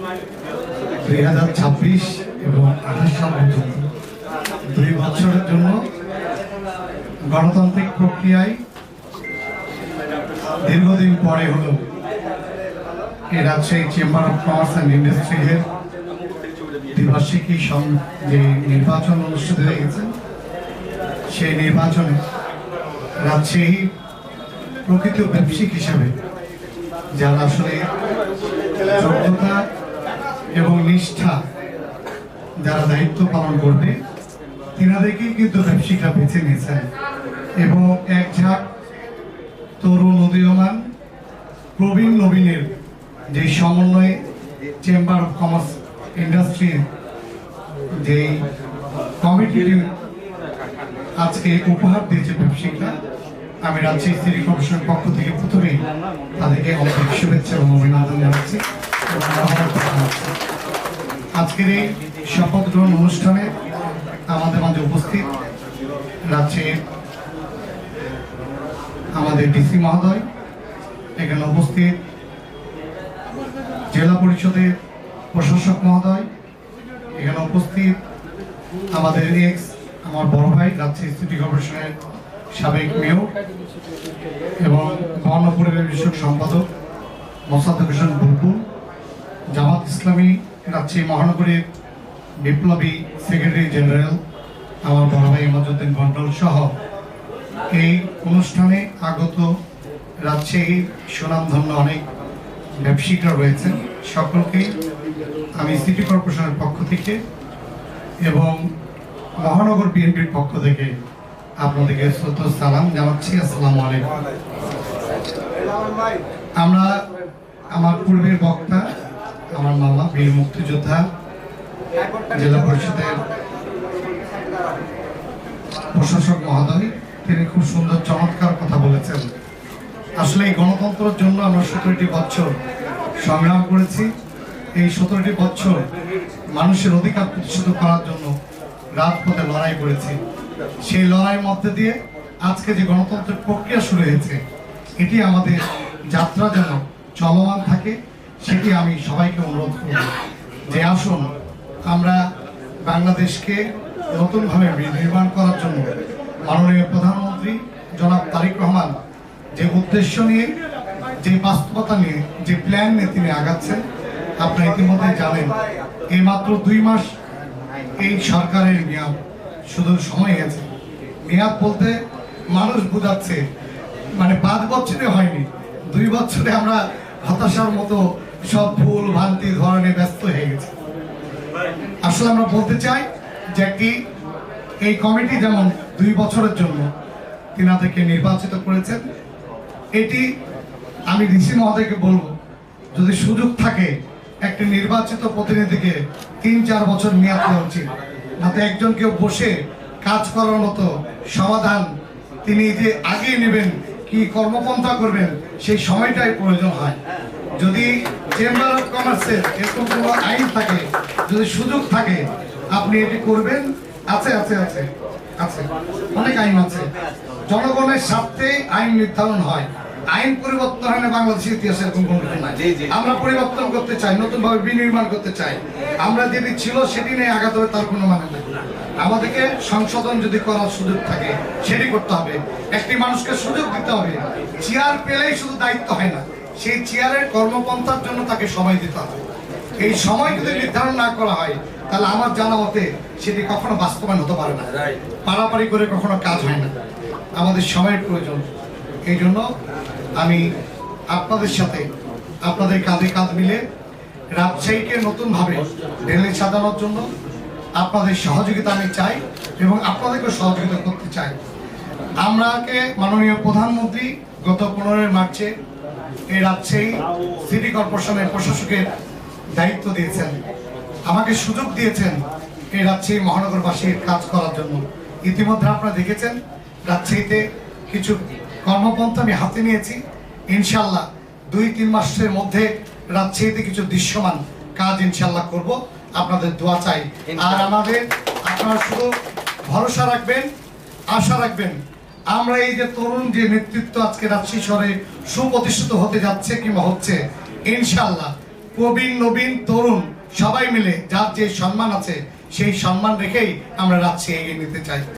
2026 এবং 28 সাল পর্যন্ত 2 বছরের জন্য গণতান্ত্রিক প্রক্রিয়ায় দীর্ঘদিন পরে হলো এই Rajshahi chamber of commerce and ইন্ডাস্ট্রিজের দ্বিবার্ষিকী যে নির্বাচন অনুষ্ঠিত হয়ে গেছে, সেই নির্বাচনে রাজশাহী প্রকৃত ব্যবসায়িক হিসেবে যারা আসলে যোগ্যতা এবং নিষ্ঠা যারা দায়িত্ব পালন করবে তিনাদেরকেই কিন্তু ব্যবসায়িকরা বেছে নিয়েছেন এবং এক ঝাঁক তরুণ উদীয়মান প্রবীণ নবীনের যে সমন্বয়ে চেম্বার অফ কমার্স ইন্ডাস্ট্রির যে কমিটিটি আজকে উপহার দিয়েছে ব্যবসায়িকরা, আমি রাজশাহী সিটি কর্পোরেশনের পক্ষ থেকে প্রথমেই তাদেরকে অনেক শুভেচ্ছা এবং অভিনন্দন জানাচ্ছি। আজকের এই শপথ গ্রহণ অনুষ্ঠানে আমাদের মাঝে উপস্থিত রাজশাহীর আমাদের ডিসি মহোদয়, এখানে উপস্থিত জেলা পরিষদের প্রশাসক মহোদয়, এখানে উপস্থিত আমাদের আমার বড় ভাই রাজশাহী সিটি কর্পোরেশনের সাবেক মেয়র এবং গণপরিবেশ বিষয়ক সম্পাদক মোসাদ্দেক হোসেন বুলবুল, জামাত ইসলামী রাজশাহী মহানগরীর বিপ্লবী সেক্রেটারি জেনারেল আমার বড় ভাই ইমাজউদ্দিন মন্ডল সহ এই অনুষ্ঠানে আগত রাজশাহীর সুনামধন্য অনেক ব্যবসায়িকরা রয়েছেন। সকলকেই আমি সিটি কর্পোরেশনের পক্ষ থেকে এবং মহানগর বিএনপির পক্ষ থেকে আপনাদেরকে শ্রদ্ধা সালাম জানাচ্ছি। আসসালামু আলাইকুম। আমরা আমার পূর্বের বক্তা আমার মামা বীর মুক্তিযোদ্ধা জেলা পরিষদের প্রশাসক মহোদয়, তিনি খুব সুন্দর চমৎকার কথা বলেছেন। আসলে এই গণতন্ত্রের জন্য আমরা 17টি বছর সংগ্রাম করেছি। এই 17টি বছর মানুষের অধিকার প্রতিষ্ঠিত করার জন্য রাজপথে লড়াই করেছি। সেই লড়াইয়ের মধ্যে দিয়ে আজকে যে গণতন্ত্রের প্রক্রিয়া শুরু হয়েছে, এটি আমাদের যাত্রা যেন চলমান থাকে, সেটি আমি সবাইকে অনুরোধ করব যে আসুন আমরা বাংলাদেশকে নতুনভাবে নির্মাণ করার জন্য মাননীয় প্রধানমন্ত্রী জনাব তারেক রহমান যে উদ্দেশ্য নিয়ে, যে বাস্তবতা নিয়ে, যে প্ল্যান নিয়ে তিনি আগাচ্ছেন, আপনারা ইতিমধ্যে জানেন এই মাত্র 2 মাস এই সরকারের মেয়াদ, শুধু সময় আছে। মেয়াদ বলতে মানুষ বোঝাচ্ছে মানে 5 বছরে হয়নি, 2 বছরে আমরা হতাশার মতো সব ভুল ভ্রান্তি ধরনে ব্যস্ত হয়ে গেছে। আসলে আমরা বলতে চাই যে এই কমিটি যেমন 2 বছরের জন্য তিনাদেরকে নির্বাচিত করেছেন, এটি আমি ডিসি মহোদয়কে বলবো যদি সুযোগ থাকে একটি নির্বাচিত প্রতিনিধিকে 3-4 বছর মেয়াদ দেওয়া উচিত, যাতে একজন কেউ বসে কাজ করার মতো সমাধান তিনি যে আগিয়ে নেবেন, কি কর্মপন্থা করবেন, সেই সময়টাই প্রয়োজন হয়। যদি চেম্বার অফ কমার্সের এরকম কোনো আইন থাকে, যদি সুযোগ থাকে, আপনি এটি করবেন। আছে আছে আছে আছে অনেক আইন আছে, জনগণের স্বার্থে আইন নির্ধারণ হয়, আইন পরিবর্তন হয় না বাংলাদেশের ইতিহাসে এরকম কোনো কিছু নাই। আমরা পরিবর্তন করতে চাই, নতুনভাবে বিনির্মাণ করতে চাই, আমরা যেটি ছিল সেটি নিয়ে আগাতে হবে, তার কোনো মানে নেই। আমাদেরকে সংশোধন যদি করার সুযোগ থাকে সেটি করতে হবে, একটি মানুষকে সুযোগ দিতে হবে। চেয়ার পেলেই শুধু দায়িত্ব হয় না, সেই চেয়ারের কর্মপন্থার জন্য তাকে সময় দিতে হবে। এই সময় যদি নির্ধারণ না করা হয় তাহলে আমার জানা মতে সেটি কখনো বাস্তবায়ন হতে পারে না, পারাপারি করে কখনো কাজ হয় না। আমাদের সময়ের প্রয়োজন। এই জন্য আমি আপনাদের সাথে, আপনাদের কাঁধে কাঁধ মিলে রাজশাহীকে নতুনভাবে ঢেলে সাজানোর জন্য আপনাদের সহযোগিতা আমি চাই এবং আপনাদেরকে সহযোগিতা করতে চাই। আমরাকে মাননীয় প্রধানমন্ত্রী গত 15 মার্চে এই রাজশাহী সিটি কর্পোরেশনের প্রশাসকের দায়িত্ব দিয়েছেন, আমাকে সুযোগ দিয়েছেন এই রাজশাহী মহানগরবাসীর কাজ করার জন্য। ইতিমধ্যে আপনারা দেখেছেন রাজশাহীতে কিছু কর্মপন্থা আমি হাতে নিয়েছি। ইনশাল্লাহ 2-3 মাসের মধ্যে রাজশাহীতে কিছু দৃশ্যমান কাজ ইনশাল্লাহ করব। আপনাদের দোয়া চাই। আর আমাদের আপনারা শুধু ভরসা রাখবেন, আশা রাখবেন, আমরা এই যে তরুণ যে নেতৃত্ব আজকে রাজশাহী শহরে সুপ্রতিষ্ঠিত হতে যাচ্ছে কিংবা হচ্ছে, ইনশাল্লাহ প্রবীণ নবীন তরুণ সবাই মিলে যার যে সম্মান আছে সেই সম্মান রেখেই আমরা রাজশাহী এগিয়ে নিতে চাই।